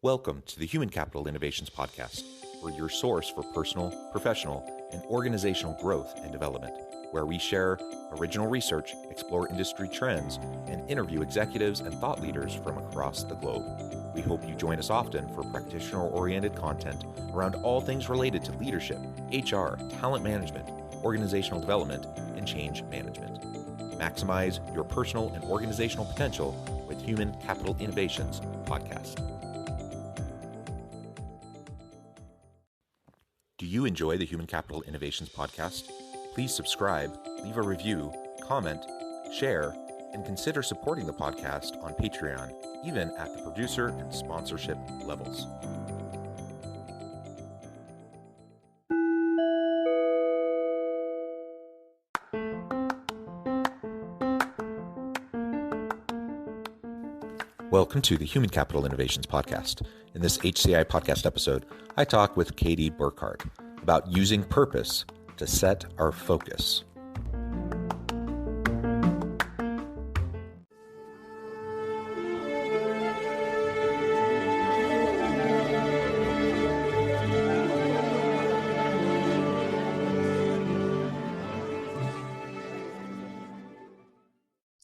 Welcome to the Human Capital Innovations Podcast. We're your source for personal, professional, and organizational growth and development, where we share original research, explore industry trends, and interview executives and thought leaders from across the globe. We hope you join us often for practitioner-oriented content around all things related to leadership, HR, talent management, organizational development, and change management. Maximize your personal and organizational potential with Human Capital Innovations Podcast. Do you enjoy the Human Capital Innovations Podcast? Please subscribe, leave a review, comment, share, and consider supporting the podcast on Patreon, even at the producer and sponsorship levels. Welcome to the Human Capital Innovations Podcast. In this HCI podcast episode, I talk with Katie Burkhart about using purpose to set our focus.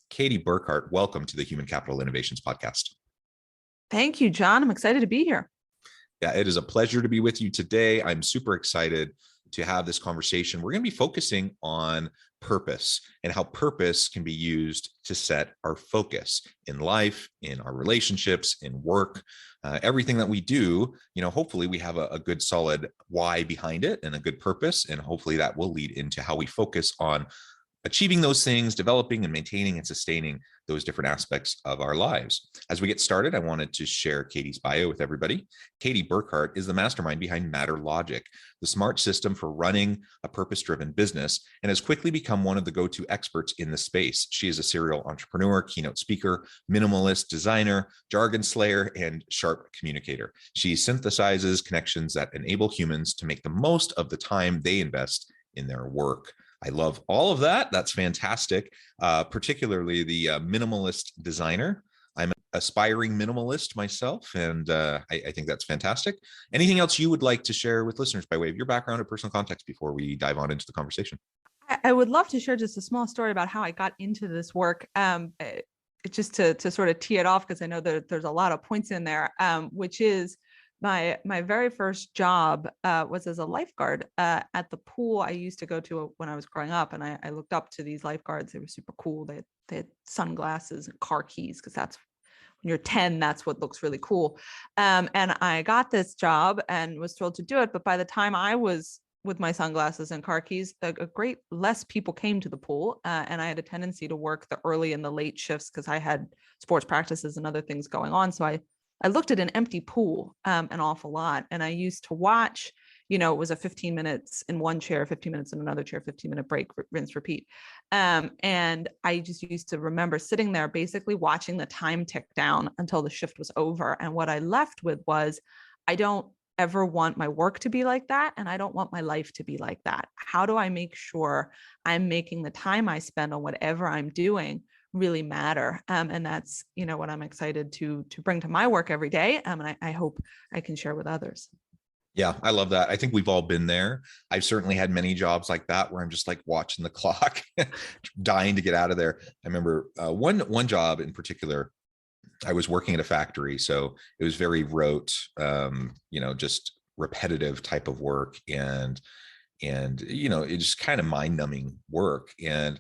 Katie Burkhart, welcome to the Human Capital Innovations Podcast. Thank you, John. I'm excited to be here. Yeah, it is a pleasure to be with you today. I'm super excited to have this conversation. We're going to be focusing on purpose and how purpose can be used to set our focus in life, in our relationships, in work, everything that we do. Hopefully we have a good solid why behind it and a good purpose. And hopefully that will lead into how we focus on achieving those things, developing and maintaining and sustaining those different aspects of our lives. As we get started, I wanted to share Katie's bio with everybody. Katie Burkhart is the mastermind behind Matter Logic, the smart system for running a purpose-driven business, and has quickly become one of the go-to experts in the space. She is a serial entrepreneur, keynote speaker, minimalist designer, jargon slayer, and sharp communicator. She synthesizes connections that enable humans to make the most of the time they invest in their work. I love all of that. That's fantastic, particularly the minimalist designer. I'm an aspiring minimalist myself, and I think that's fantastic. Anything else you would like to share with listeners by way of your background or personal context before we dive on into the conversation? I would love to share just a small story about how I got into this work, just to sort of tee it off, because I know that there's a lot of points in there, which is my very first job was as a lifeguard at the pool I used to go to when I was growing up. And I looked up to these lifeguards. They were super cool. They had sunglasses and car keys, because that's when you're 10, that's what looks really cool. And I got this job and was thrilled to do it. But by the time I was with my sunglasses and car keys, a great less people came to the pool. And I had a tendency to work the early and the late shifts because I had sports practices and other things going on. So I looked at an empty pool an awful lot. And I used to watch, it was a 15 minutes in one chair, 15 minutes in another chair, 15-minute break, rinse, repeat. And I just used to remember sitting there basically watching the time tick down until the shift was over. And what I left with was, I don't ever want my work to be like that. And I don't want my life to be like that. How do I make sure I'm making the time I spend on whatever I'm doing really matter? And that's, what I'm excited to bring to my work every day. And I hope I can share with others. Yeah, I love that. I think we've all been there. I've certainly had many jobs like that where I'm just like watching the clock, dying to get out of there. I remember one job in particular, I was working at a factory. So it was very rote, just repetitive type of work. And it just kind of mind-numbing work. And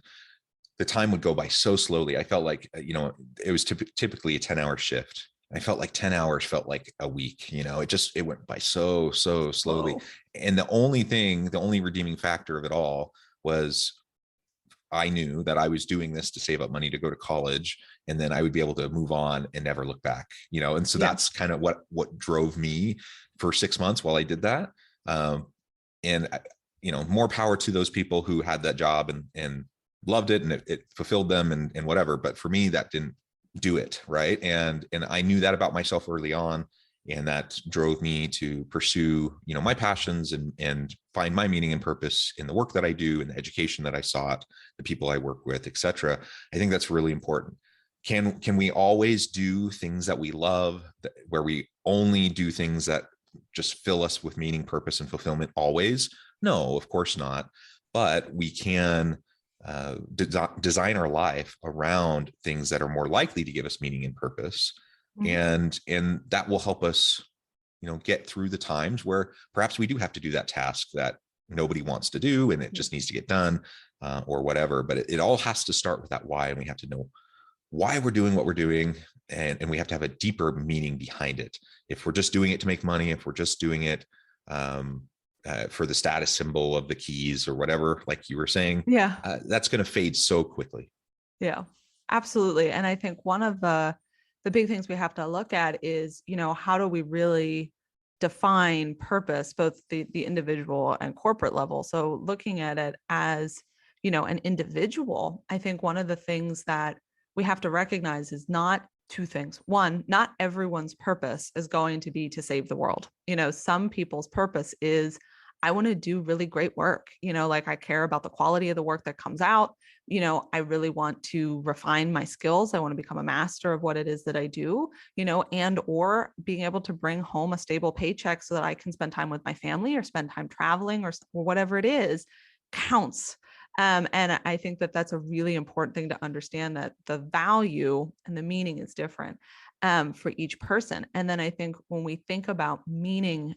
the time would go by so slowly. I felt like, it was typically a 10-hour shift. I felt like 10 hours felt like a week. It went by so slowly. Whoa. And the only redeeming factor of it all was I knew that I was doing this to save up money to go to college, and then I would be able to move on and never look back, and so that's kind of what drove me for 6 months while I did that. And more power to those people who had that job and loved it, and it fulfilled them and whatever. But for me, that didn't do it. Right. And I knew that about myself early on. And that drove me to pursue, my passions and find my meaning and purpose in the work that I do, in the education that I sought, the people I work with, et cetera. I think that's really important. Can we always do things that we love, where we only do things that just fill us with meaning, purpose, and fulfillment always? No, of course not. But we can design our life around things that are more likely to give us meaning and purpose, Mhm. and that will help us, get through the times where perhaps we do have to do that task that nobody wants to do and it just needs to get done, or whatever. But it all has to start with that why, and we have to know why we're doing what we're doing, and we have to have a deeper meaning behind it. If we're just doing it to make money, if we're just doing it for the status symbol of the keys or whatever, like you were saying, Yeah. that's going to fade so quickly. Yeah, absolutely. And I think one of the big things we have to look at is, how do we really define purpose, both the individual and corporate level? So looking at it as, an individual, I think one of the things that we have to recognize is not two things. One, not everyone's purpose is going to be to save the world. Some people's purpose is, I want to do really great work. Like I care about the quality of the work that comes out. I really want to refine my skills. I want to become a master of what it is that I do, and or being able to bring home a stable paycheck so that I can spend time with my family or spend time traveling or whatever it is counts. And I think that that's a really important thing to understand, that the value and the meaning is different for each person. And then I think when we think about meaning,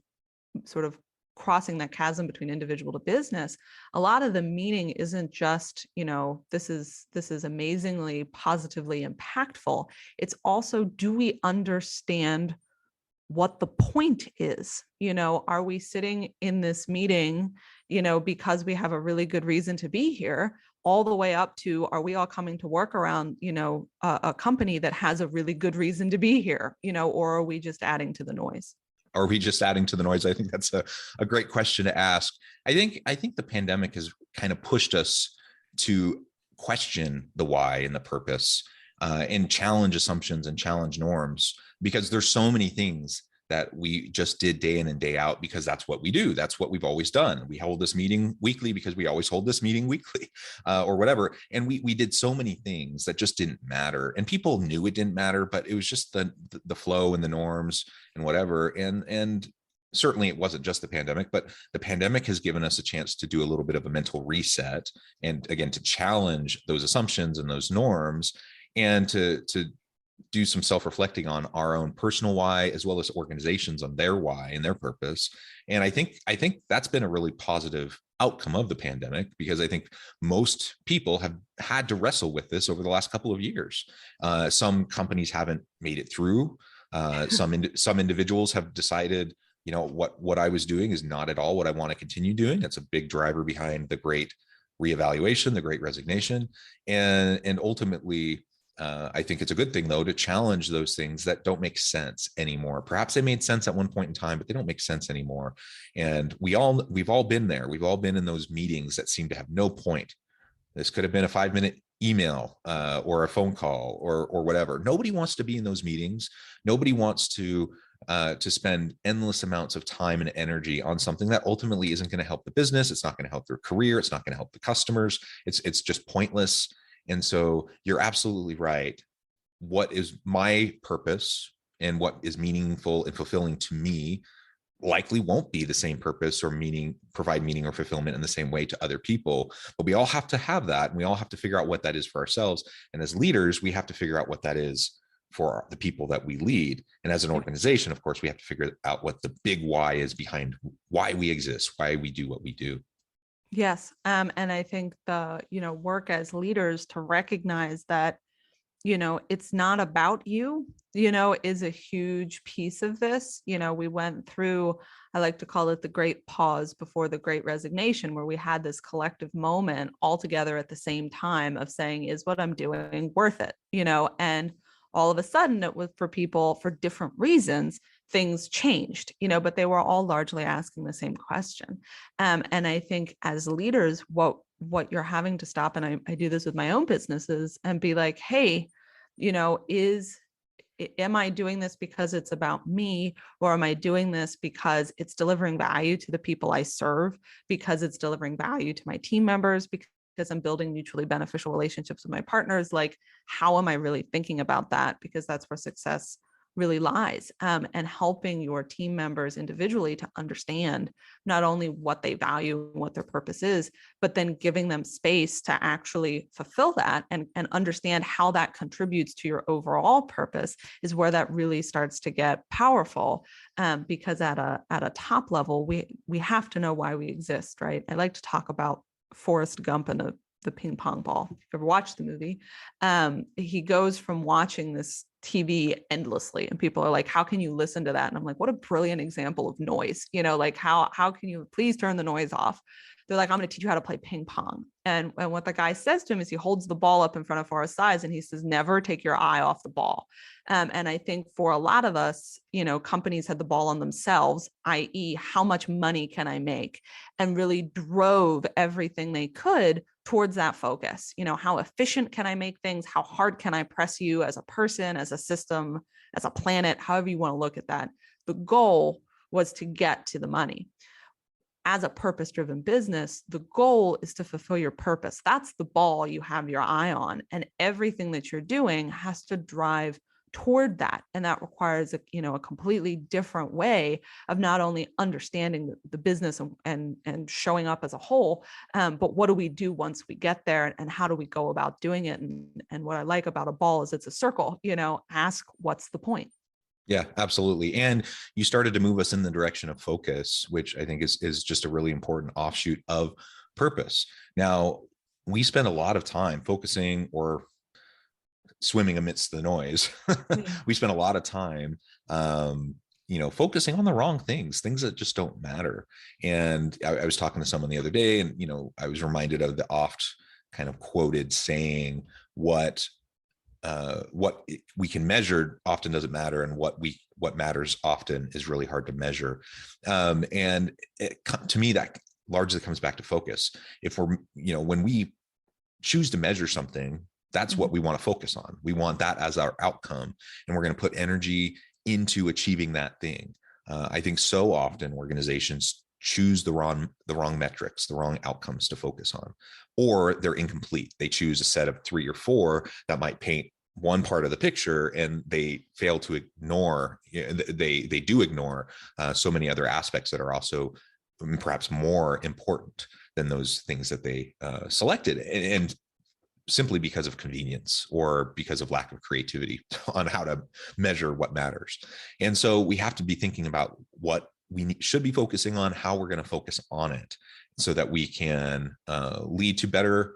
sort of crossing that chasm between individual to business, a lot of the meaning isn't just, this is amazingly positively impactful. It's also, do we understand what the point is? Are we sitting in this meeting, because we have a really good reason to be here, all the way up to, are we all coming to work around, a company that has a really good reason to be here, or are we just adding to the noise? Are we just adding to the noise? I think that's a great question to ask. I think the pandemic has kind of pushed us to question the why and the purpose, and challenge assumptions and challenge norms, because there's so many things that we just did day in and day out because that's what we do. That's what we've always done. We hold this meeting weekly because we always hold this meeting weekly, or whatever. And we did so many things that just didn't matter, and people knew it didn't matter, but it was just the flow and the norms and whatever. And certainly it wasn't just the pandemic, but the pandemic has given us a chance to do a little bit of a mental reset, and again, to challenge those assumptions and those norms, and to do some self-reflecting on our own personal why, as well as organizations on their why and their purpose. And I think that's been a really positive outcome of the pandemic, because I think most people have had to wrestle with this over the last couple of years. Some companies haven't made it through. Some individuals have decided, what I was doing is not at all what I want to continue doing. That's a big driver behind the great reevaluation, the great resignation, and ultimately, I think it's a good thing, though, to challenge those things that don't make sense anymore. Perhaps they made sense at one point in time, but they don't make sense anymore. And we've all been there. We've all been in those meetings that seem to have no point. This could have been a 5-minute email, or a phone call, or whatever. Nobody wants to be in those meetings. Nobody wants to spend endless amounts of time and energy on something that ultimately isn't going to help the business. It's not going to help their career. It's not going to help the customers. It's just pointless. And so you're absolutely right. What is my purpose and what is meaningful and fulfilling to me likely won't be the same purpose or provide meaning or fulfillment in the same way to other people. But we all have to have that. And we all have to figure out what that is for ourselves. And as leaders, we have to figure out what that is for the people that we lead. And as an organization, of course, we have to figure out what the big why is behind why we exist, why we do what we do. Yes. And I think the, work as leaders to recognize that, it's not about you, is a huge piece of this. We went through, I like to call it the great pause before the great resignation, where we had this collective moment all together at the same time of saying, is what I'm doing worth it? And all of a sudden it was, for people for different reasons, things changed, but they were all largely asking the same question. And I think as leaders, what you're having to stop, and I do this with my own businesses, and be like, hey, am I doing this because it's about me, or am I doing this because it's delivering value to the people I serve, because it's delivering value to my team members, because I'm building mutually beneficial relationships with my partners? Like, how am I really thinking about that? Because that's where success really lies, and helping your team members individually to understand not only what they value and what their purpose is, but then giving them space to actually fulfill that and understand how that contributes to your overall purpose is where that really starts to get powerful. Because at a top level, we have to know why we exist, right? I like to talk about Forrest Gump and the ping pong ball. If you've ever watched the movie, he goes from watching this TV endlessly, and people are like, how can you listen to that? And I'm like, what a brilliant example of noise. Like how can you please turn the noise off? They're like, I'm going to teach you how to play ping pong. And what the guy says to him is he holds the ball up in front of Forrest's eyes and he says, never take your eye off the ball. And I think for a lot of us, companies had the ball on themselves, i.e., how much money can I make? And really drove everything they could towards that focus. How efficient can I make things? How hard can I press you as a person, as a system, as a planet, however you want to look at that? The goal was to get to the money. As a purpose-driven business, the goal is to fulfill your purpose. That's the ball you have your eye on, and everything that you're doing has to drive toward that. And that requires a completely different way of not only understanding the business and showing up as a whole, but what do we do once we get there, and how do we go about doing it? And what I like about a ball is it's a circle. Ask what's the point. Yeah, absolutely. And you started to move us in the direction of focus, which I think is just a really important offshoot of purpose. Now, we spend a lot of time focusing or swimming amidst the noise. We spend a lot of time focusing on the wrong things that just don't matter. And I was talking to someone the other day, and I was reminded of the oft kind of quoted saying, what we can measure often doesn't matter, and what matters often is really hard to measure. And to me, that largely comes back to focus. If we're, when we choose to measure something, that's what we want to focus on. We want that as our outcome, and we're going to put energy into achieving that thing. I think so often organizations choose the wrong metrics, the wrong outcomes to focus on, or they're incomplete. They choose a set of 3 or 4 that might paint one part of the picture, and they fail to ignore, they do ignore so many other aspects that are also perhaps more important than those things that they selected, and simply because of convenience or because of lack of creativity on how to measure what matters. And so we have to be thinking about what we should be focusing on, how we're going to focus on it, so that we can lead to better,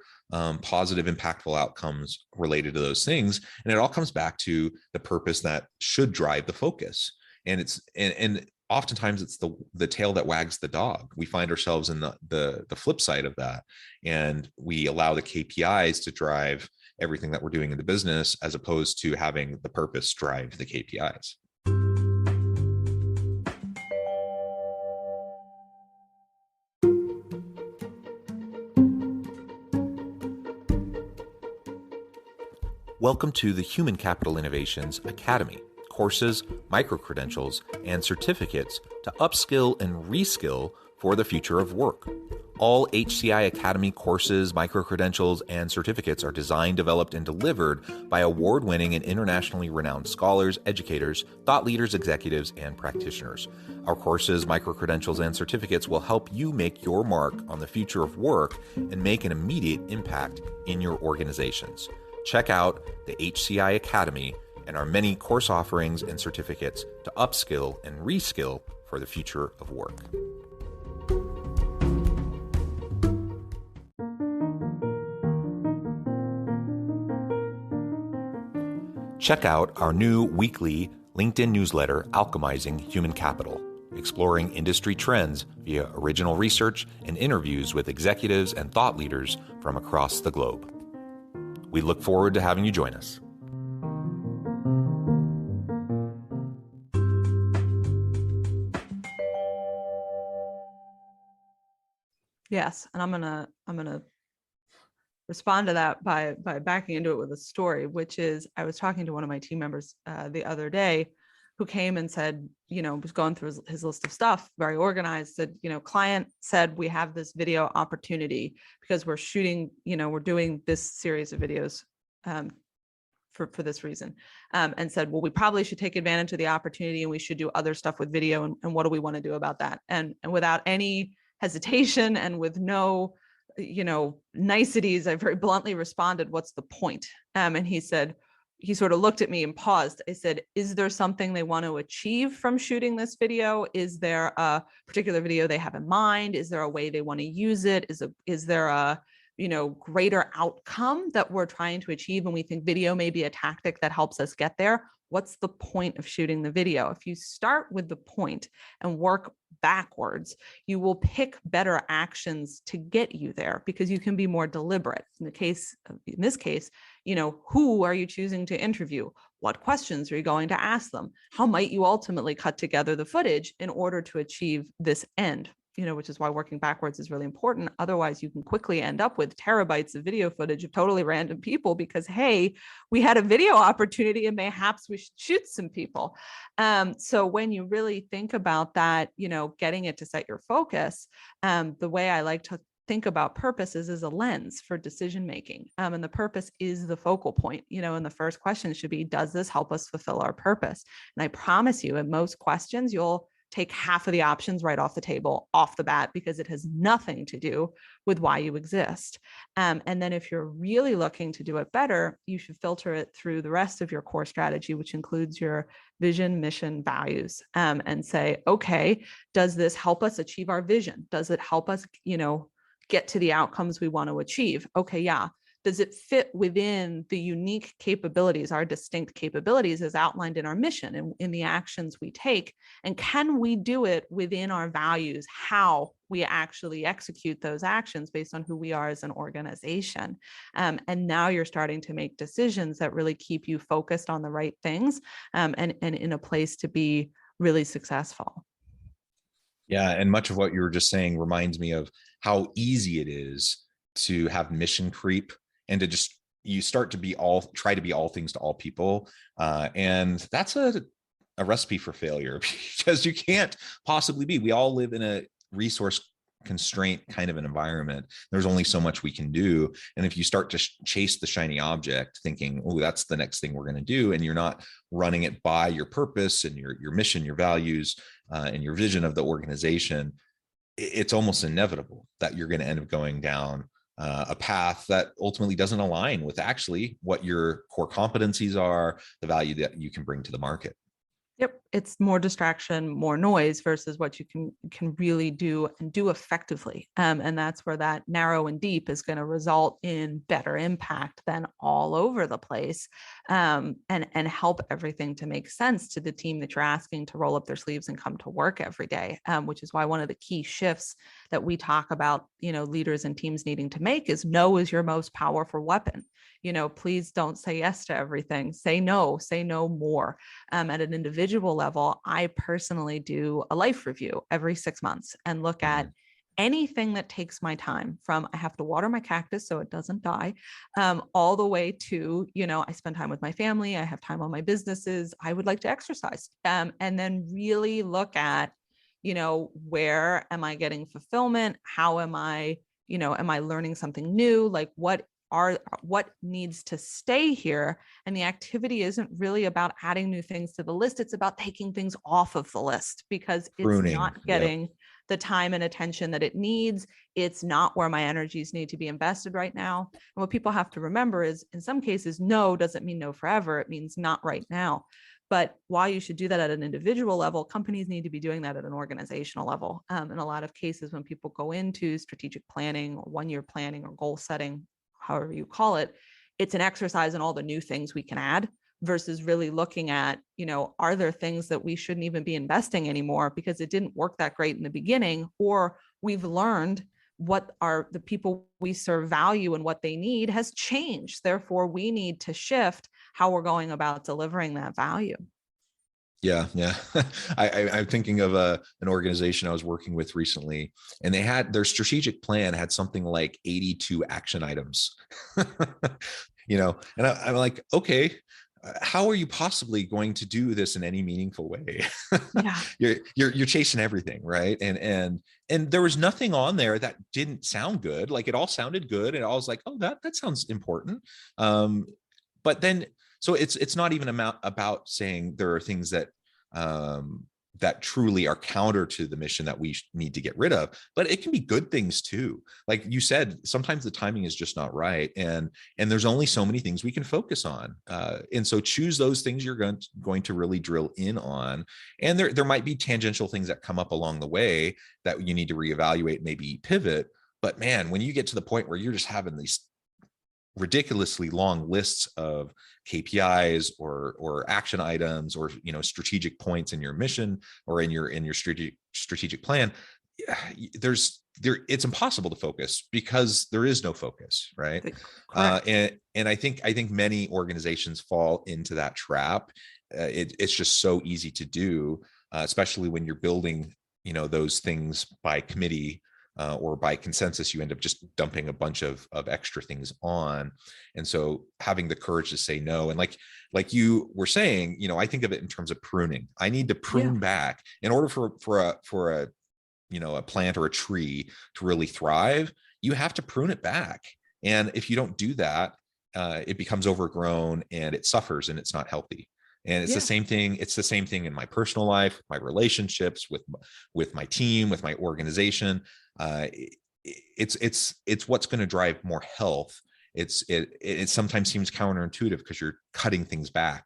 positive, impactful outcomes related to those things. And it all comes back to the purpose that should drive the focus. And and oftentimes it's the tail that wags the dog. We find ourselves in the flip side of that, and we allow the KPIs to drive everything that we're doing in the business, as opposed to having the purpose drive the KPIs. Welcome to the Human Capital Innovations Academy. Courses, micro-credentials, and certificates to upskill and reskill for the future of work. All HCI Academy courses, micro-credentials, and certificates are designed, developed, and delivered by award-winning and internationally renowned scholars, educators, thought leaders, executives, and practitioners. Our courses, micro-credentials, and certificates will help you make your mark on the future of work and make an immediate impact in your organizations. Check out the HCI Academy and our many course offerings and certificates to upskill and reskill for the future of work. Check out our new weekly LinkedIn newsletter, Alchemizing Human Capital, exploring industry trends via original research and interviews with executives and thought leaders from across the globe. We look forward to having you join us. Yes, and I'm gonna respond to that by backing into it with a story, which is I was talking to one of my team members the other day, who came and said, was going through his list of stuff, very organized, said, client said we have this video opportunity because we're shooting, we're doing this series of videos for this reason, and said, well, we probably should take advantage of the opportunity and we should do other stuff with video. And what do we want to do about that? And without any hesitation and with no, niceties, I very bluntly responded, what's the point? And he said, he sort of looked at me and paused. I said, is there something they want to achieve from shooting this video? Is there a particular video they have in mind? Is there a way they want to use it? Is there a greater outcome that we're trying to achieve? And we think video may be a tactic that helps us get there. What's the point of shooting the video? If you start with the point and work backwards, you will pick better actions to get you there because you can be more deliberate. In this case, who are you choosing to interview? What questions are you going to ask them? How might you ultimately cut together the footage in order to achieve this end? Which is why working backwards is really important. Otherwise, you can quickly end up with terabytes of video footage of totally random people because, hey, we had a video opportunity and mayhaps we should shoot some people. So when you really think about that, getting it to set your focus, the way I like to think about purpose is as a lens for decision making. And the purpose is the focal point, and the first question should be, does this help us fulfill our purpose? And I promise you, in most questions, you'll take half of the options right off the table, off the bat, because it has nothing to do with why you exist. And then if you're really looking to do it better, you should filter it through the rest of your core strategy, which includes your vision, mission, values, and say, okay, does this help us achieve our vision? Does it help us, get to the outcomes we want to achieve? Okay, yeah. Does it fit within the unique capabilities, our distinct capabilities as outlined in our mission and in the actions we take? And can we do it within our values, how we actually execute those actions based on who we are as an organization? And now you're starting to make decisions that really keep you focused on the right things, and in a place to be really successful. Yeah. And much of what you were just saying reminds me of how easy it is to have mission creep and to just, you start to try to be all things to all people. And that's a recipe for failure because you can't possibly be. We all live in a resource constraint kind of an environment. There's only so much we can do. And if you start to chase the shiny object thinking, oh, that's the next thing we're going to do, and you're not running it by your purpose and your mission, your values, and your vision of the organization, it's almost inevitable that you're going to end up going down a path that ultimately doesn't align with actually what your core competencies are, the value that you can bring to the market. Yep, it's more distraction, more noise versus what you can really do and do effectively. And that's where that narrow and deep is going to result in better impact than all over the place, and help everything to make sense to the team that you're asking to roll up their sleeves and come to work every day. Which is why one of the key shifts that we talk about, leaders and teams needing to make is no is your most powerful weapon. Please don't say yes to everything. Say no more. At an individual level, I personally do a life review every 6 months and look at anything that takes my time, from I have to water my cactus so it doesn't die, all the way to, I spend time with my family, I have time on my businesses, I would like to exercise, and then really look at, where am I getting fulfillment? How am I, am I learning something new? Like what needs to stay here? And the activity isn't really about adding new things to the list. It's about taking things off of the list because it's not getting the time and attention that it needs. It's not where my energies need to be invested right now. And what people have to remember is, in some cases, no doesn't mean no forever. It means not right now. But while you should do that at an individual level, companies need to be doing that at an organizational level. In a lot of cases, when people go into strategic planning or one-year planning or goal setting, however you call it, it's an exercise in all the new things we can add versus really looking at, are there things that we shouldn't even be investing anymore because it didn't work that great in the beginning, or we've learned what are the people we serve value and what they need has changed. Therefore, we need to shift how we're going about delivering that value. Yeah. I'm thinking of an organization I was working with recently, and they had their strategic plan had something like 82 action items. And I'm like, okay, how are you possibly going to do this in any meaningful way? Yeah. you're chasing everything, right? And there was nothing on there that didn't sound good. Like it all sounded good, and I was like, oh, that sounds important. But then So it's not even about saying there are things that that truly are counter to the mission that we need to get rid of, but it can be good things too. Like you said, sometimes the timing is just not right, and there's only so many things we can focus on, and so choose those things you're going to really drill in on. And there might be tangential things that come up along the way that you need to reevaluate, maybe pivot. But man, when you get to the point where you're just having these ridiculously long lists of KPIs or action items, or strategic points in your mission or in your strategic plan, it's impossible to focus because there is no focus, right? And I think many organizations fall into that trap. It's just so easy to do, especially when you're building those things by committee, or by consensus. You end up just dumping a bunch of extra things on. And so having the courage to say no, and like you were saying, I think of it in terms of pruning. I need to prune back in order for a plant or a tree to really thrive. You have to prune it back. And if you don't do that, it becomes overgrown and it suffers and it's not healthy. And it's the same thing. It's the same thing in my personal life, my relationships with my team, with my organization. It's what's going to drive more health. It sometimes seems counterintuitive because you're cutting things back,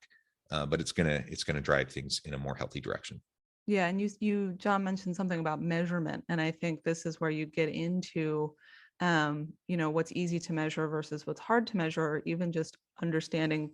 but it's gonna drive things in a more healthy direction. Yeah, and you John mentioned something about measurement, and I think this is where you get into what's easy to measure versus what's hard to measure, or even just understanding,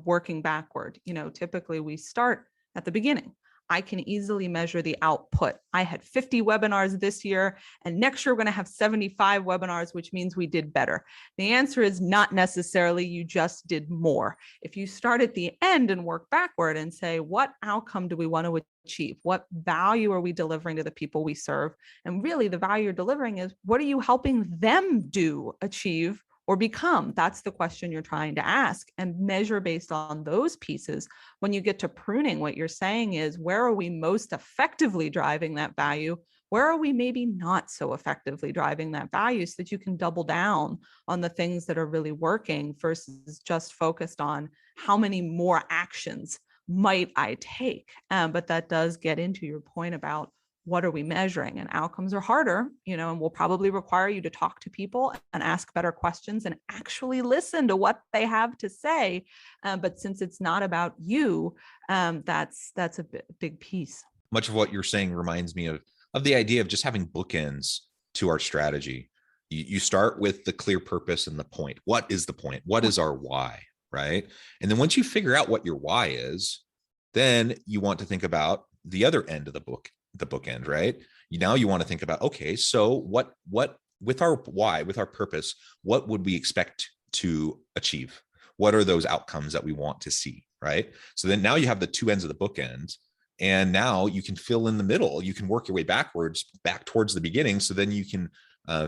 working backward. Typically we start at the beginning. I can easily measure the output. I had 50 webinars this year, and next year we're going to have 75 webinars, which means we did better. The answer is not necessarily. You just did more. If you start at the end and work backward and say, what outcome do we want to achieve? What value are we delivering to the people we serve? And really the value you're delivering is, what are you helping them do, achieve, or become? That's the question you're trying to ask, and measure based on those pieces. When you get to pruning, what you're saying is, where are we most effectively driving that value? Where are we maybe not so effectively driving that value, so that you can double down on the things that are really working versus just focused on how many more actions might I take? But that does get into your point about, what are we measuring? And outcomes are harder, and will probably require you to talk to people and ask better questions and actually listen to what they have to say. But since it's not about you, that's a big piece. Much of what you're saying reminds me of the idea of just having bookends to our strategy. You start with the clear purpose and the point. What is the point? What is our why, right? And then once you figure out what your why is, then you want to think about the other end of the bookend, right? Now you want to think about, okay, so what with our why, with our purpose, what would we expect to achieve? What are those outcomes that we want to see, right? So then now you have the two ends of the bookend, and now you can fill in the middle. You can work your way backwards, back towards the beginning. So then you can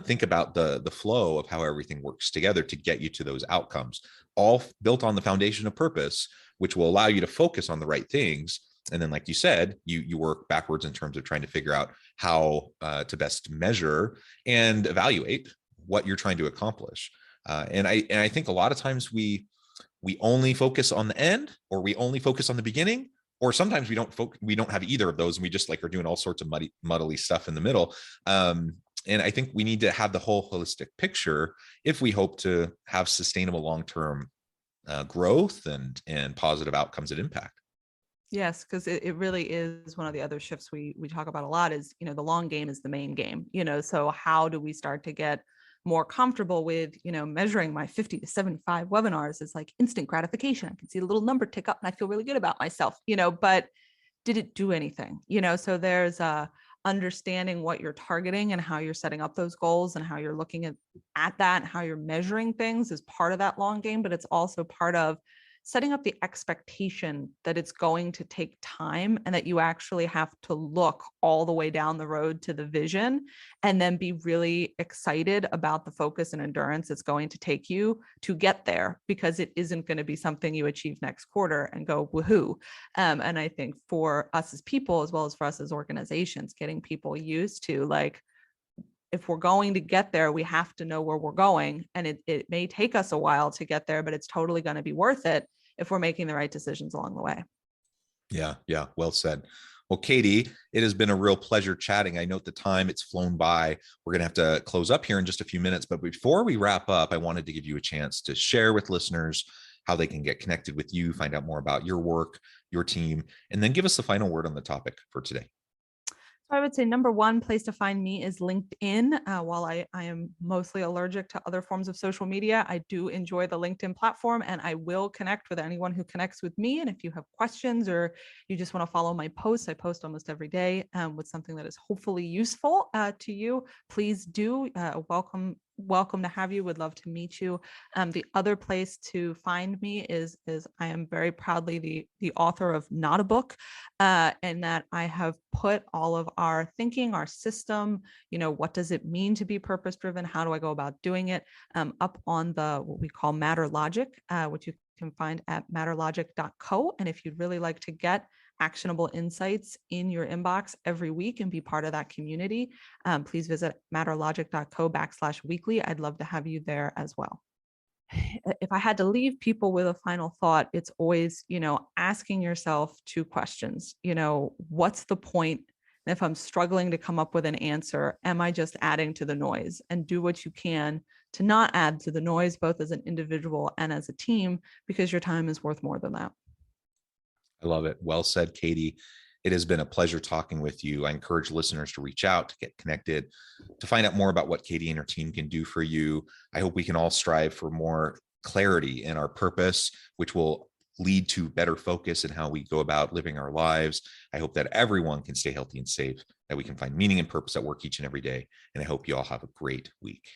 think about the flow of how everything works together to get you to those outcomes, all built on the foundation of purpose, which will allow you to focus on the right things. And then, like you said, you work backwards in terms of trying to figure out how to best measure and evaluate what you're trying to accomplish. And I think a lot of times we only focus on the end, or we only focus on the beginning, or sometimes we don't have either of those, and we just are doing all sorts of muddly stuff in the middle. And I think we need to have the whole holistic picture if we hope to have sustainable long-term growth and positive outcomes and impact. Yes, because it really is one of the other shifts we talk about a lot is, the long game is the main game, so how do we start to get more comfortable with, measuring my 50 to 75 webinars is like instant gratification. I can see a little number tick up and I feel really good about myself, but did it do anything? So there's understanding what you're targeting and how you're setting up those goals and how you're looking at that and how you're measuring things is part of that long game, but it's also part of setting up the expectation that it's going to take time and that you actually have to look all the way down the road to the vision and then be really excited about the focus and endurance it's going to take you to get there, because it isn't going to be something you achieve next quarter and go woohoo. And I think for us as people, as well as for us as organizations, getting people used to, like, if we're going to get there, we have to know where we're going. And it may take us a while to get there, but it's totally going to be worth it. if we're making the right decisions along the way. Yeah. Yeah. Well said. Well, Katie, it has been a real pleasure chatting. I note the time, it's flown by. We're going to have to close up here in just a few minutes. But before we wrap up, I wanted to give you a chance to share with listeners how they can get connected with you, find out more about your work, your team, and then give us the final word on the topic for today. So I would say number one place to find me is LinkedIn. While I am mostly allergic to other forms of social media, I do enjoy the LinkedIn platform, and I will connect with anyone who connects with me. And if you have questions or you just want to follow my posts, I post almost every day with something that is hopefully useful to you. Please do. Welcome to have you. Would love to meet you. The other place to find me is I am very proudly the author of Not a Book, and that I have put all of our thinking, our system, what does it mean to be purpose driven? How do I go about doing it? Up on what we call Matter Logic, which you can find at matterlogic.co. And if you'd really like to get actionable insights in your inbox every week and be part of that community, please visit matterlogic.co/weekly. I'd love to have you there as well. If I had to leave people with a final thought, it's always, asking yourself two questions. What's the point? And if I'm struggling to come up with an answer, am I just adding to the noise? And do what you can to not add to the noise, both as an individual and as a team, because your time is worth more than that. I love it. Well said, Katie. It has been a pleasure talking with you. I encourage listeners to reach out, to get connected, to find out more about what Katie and her team can do for you. I hope we can all strive for more clarity in our purpose, which will lead to better focus in how we go about living our lives. I hope that everyone can stay healthy and safe, that we can find meaning and purpose at work each and every day. And I hope you all have a great week.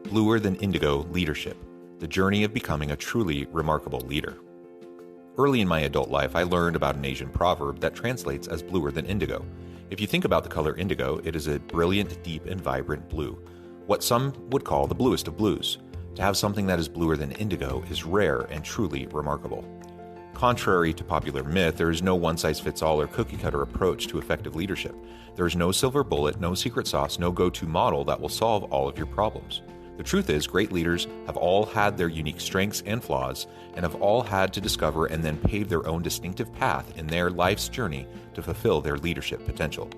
Bluer Than Indigo Leadership, the journey of becoming a truly remarkable leader. Early in my adult life, I learned about an Asian proverb that translates as bluer than indigo. If you think about the color indigo, it is a brilliant, deep, and vibrant blue, what some would call the bluest of blues. To have something that is bluer than indigo is rare and truly remarkable. Contrary to popular myth, there is no one-size-fits-all or cookie-cutter approach to effective leadership. There is no silver bullet, no secret sauce, no go-to model that will solve all of your problems. The truth is, great leaders have all had their unique strengths and flaws, and have all had to discover and then pave their own distinctive path in their life's journey to fulfill their leadership potential.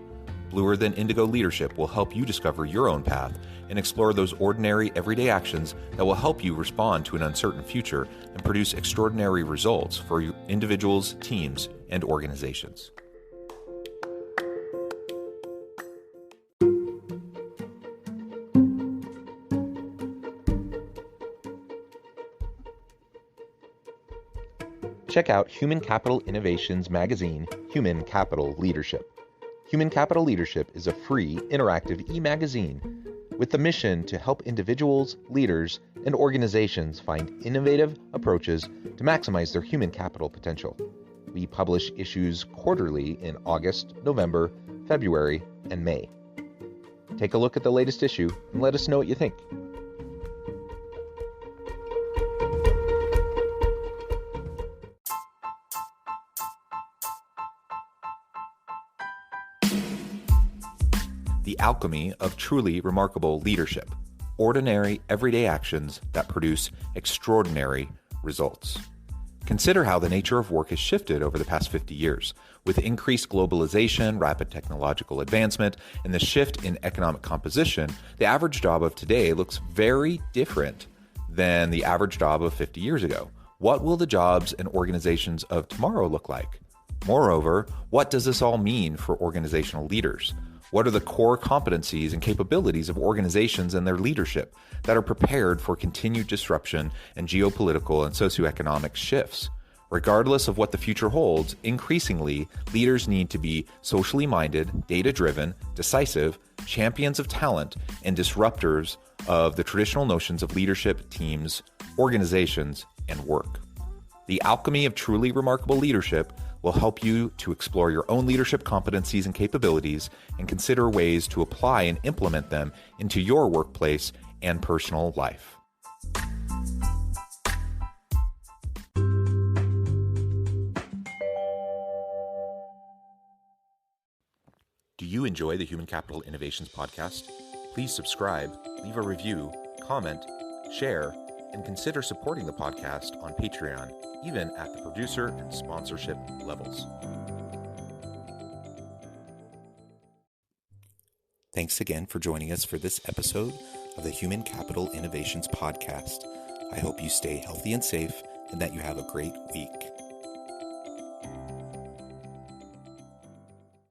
Bluer Than Indigo Leadership will help you discover your own path and explore those ordinary, everyday actions that will help you respond to an uncertain future and produce extraordinary results for your individuals, teams, and organizations. Check out Human Capital Innovations magazine, Human Capital Leadership. Human Capital Leadership is a free, interactive e-magazine with the mission to help individuals, leaders, and organizations find innovative approaches to maximize their human capital potential. We publish issues quarterly in August, November, February, and May. Take a look at the latest issue and let us know what you think. The alchemy of truly remarkable leadership. Ordinary, everyday actions that produce extraordinary results. Consider how the nature of work has shifted over the past 50 years. With increased globalization, rapid technological advancement, and the shift in economic composition, the average job of today looks very different than the average job of 50 years ago. What will the jobs and organizations of tomorrow look like? Moreover, what does this all mean for organizational leaders? What are the core competencies and capabilities of organizations and their leadership that are prepared for continued disruption and geopolitical and socioeconomic shifts? Regardless of what the future holds, increasingly, leaders need to be socially minded, data-driven, decisive, champions of talent, and disruptors of the traditional notions of leadership, teams, organizations, and work. The alchemy of truly remarkable leadership will help you to explore your own leadership competencies and capabilities and consider ways to apply and implement them into your workplace and personal life. you enjoy the Human Capital Innovations podcast? Please subscribe, leave a review, comment, share, and consider supporting the podcast on Patreon, even at the producer and sponsorship levels. Thanks again for joining us for this episode of the Human Capital Innovations podcast. I hope you stay healthy and safe and that you have a great week.